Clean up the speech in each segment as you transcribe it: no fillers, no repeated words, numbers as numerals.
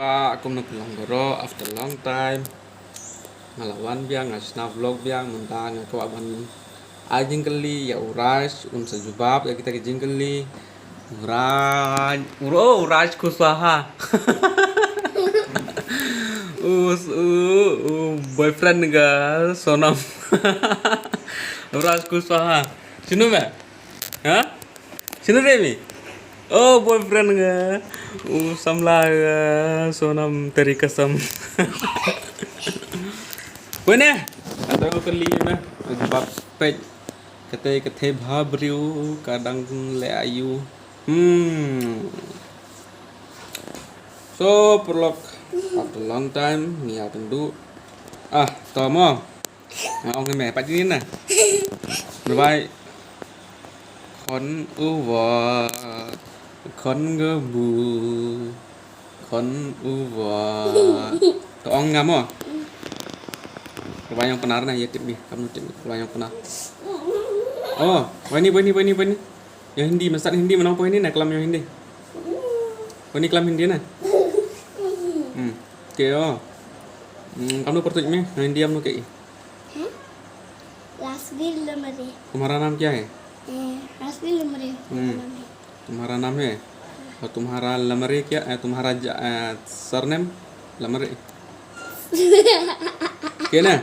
Kak, aku bilang goro after long time ngelawan biang ngasih vlog biang mentang aku aban ajing keli ya uras sejubab ya kita kijing keli uraj kusaha boyfriend ga sonam uraj kusaha sino me ha sino remi oh boyfriend ga samla ga sonam teri kasam Wene, atau aku keli mah, bab pej, kete babriu, kadang le ayu. So perlok after long time, niat tentu. Tomo, ông cái mẹ bắt đi nè. Rồi, con gebu, con uwa, to ông ngam mo. Kalau yang benar nah ya tip nih, kamu tip kalau yang benar. Oh, ini. Yang Hindi, masak Hindi menang poin ini nah kelam yang Hindi. Ini kelam Hindi nah. Oke oh. Kamu pertanyaan nih, yang Hindi kamu kayak. रासबिल लमरे तुम्हारा नाम क्या है? रासबिल लमरे तुम्हारा नाम है? और तुम्हारा लमरे क्या है? तुम्हारा सरनेम लमरे क्या ना?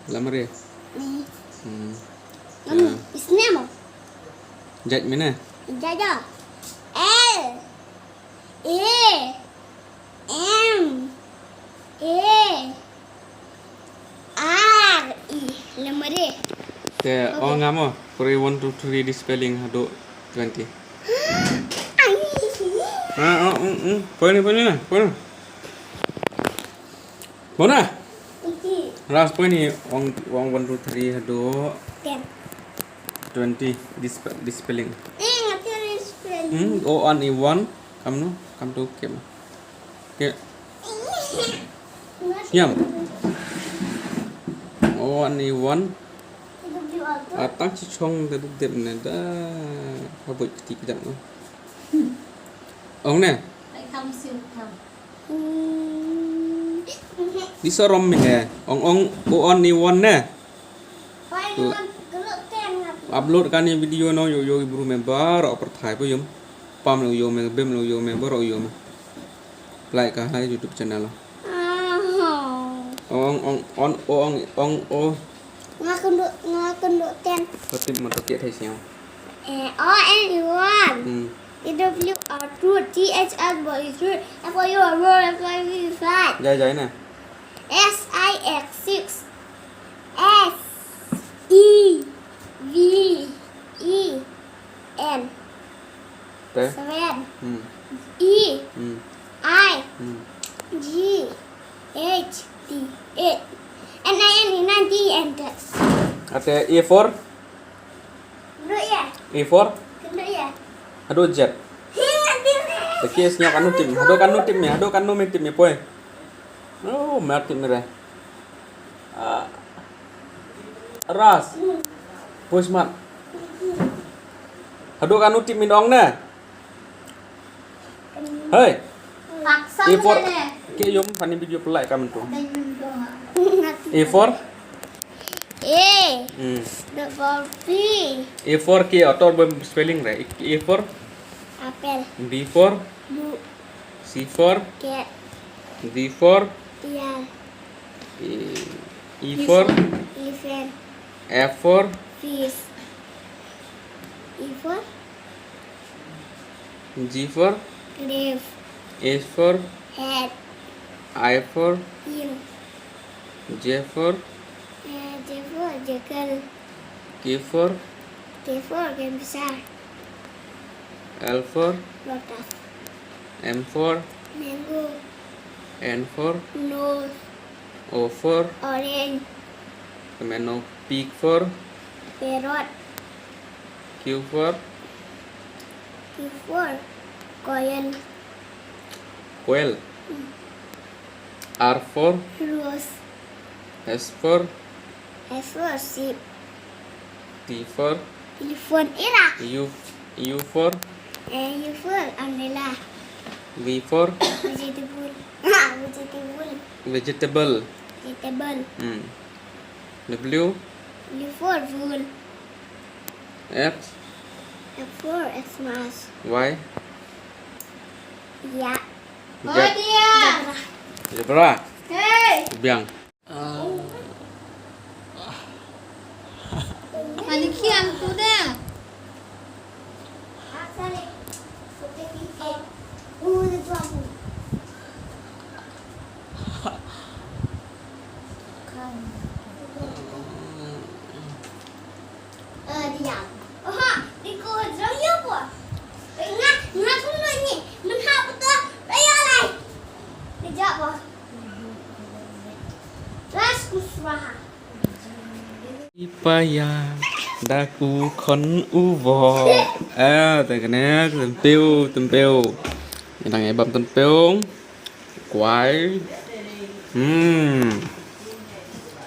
लमरे इसने मो Jaj mana? Jaja L A M A R I लमरे Kayak oh ngamo. Kore 1 2 3 di spelling hado 20. Poin ni nah, poin. Bona? Last point ni wang 1 2 3 hado 20 di spelling. ngerti spelling O on i 1 kamu tu kem. Ke Yam. O on i 1 atang chichong da dem ne da haboi ti kidam no. Ong ne? Lại không siêu không. Di sorom mi he. Ong o on i 1 ne. Upload kan ni video no yo ibu member or perthai po yum. Pam lo yo me bem lo yo member o yo me. Like ka hai YouTube channel. Ong ngakun độ ten Patip matok ya thai siang. O N E 1 W R root T H R boy root F O U R root F I V 5 Jai nè. S I X 6 S E V E N Te. 7 E I G H T 8 N I N E 9 T N Ate A4. Kenduk ya? A4. Kenduk ya? Aduh jet. Tekis nya kanu tim. Aduh kanu tim ya poe. Oh, mer tim mere. Ras. Poe smart. Aduh kanu tim mindong ne. Hei. Paksa A4. ne. Ke yum pani video pelai kamu tu. A A4. A double P A4 ke atau spelling re. A4. apel B4. bu C4. cat D4. tial E4. elephant F4. fish E4 G4. grave H4. head I4. heel J4. J4 jekel K4. T4 game besar L4. lotus M4. mango N4. nose O4. orange Kemudian P4. parrot Q4. Q4 koin Quail. R4. rose S4. S4 sheep T4. telephone era U4. U4 umbrella V4. vegetable Vegetable. Vegetable. W. U for wool. F. F for Xmas. Y. Ya. Oh Z. dia. Zebra. Hei. Biang. Malikian tu dah. Diam. Oh, di ko raya apa? Ingat, ingat dulu ni. Menghap betul. Raya lai. Dia apa? Ras kusraha. Ipaya daku kon uvo. Terkena tempel. Yang ebam tempel. Kuai.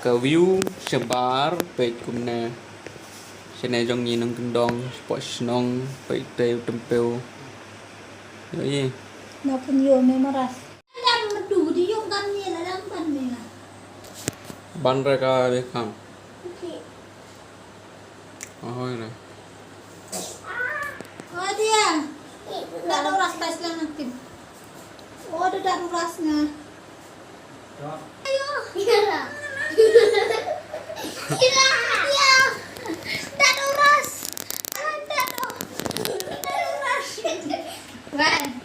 Ke view sebar page kumna. Sene jong ni nong kendong spot snong page tempel. Ye. Nak pun yo memoras. Dalam medu di yung kan ni lah dalam kan ni lah. Ban reka bekam. Okey. Oh ini. Oh dia. Tak ada uras tes lah nanti. Oh ada dah urasnya. Ayo. Ira. Ira. Ya. Tak ada uras. Tak ada. Tak ada uras. Right.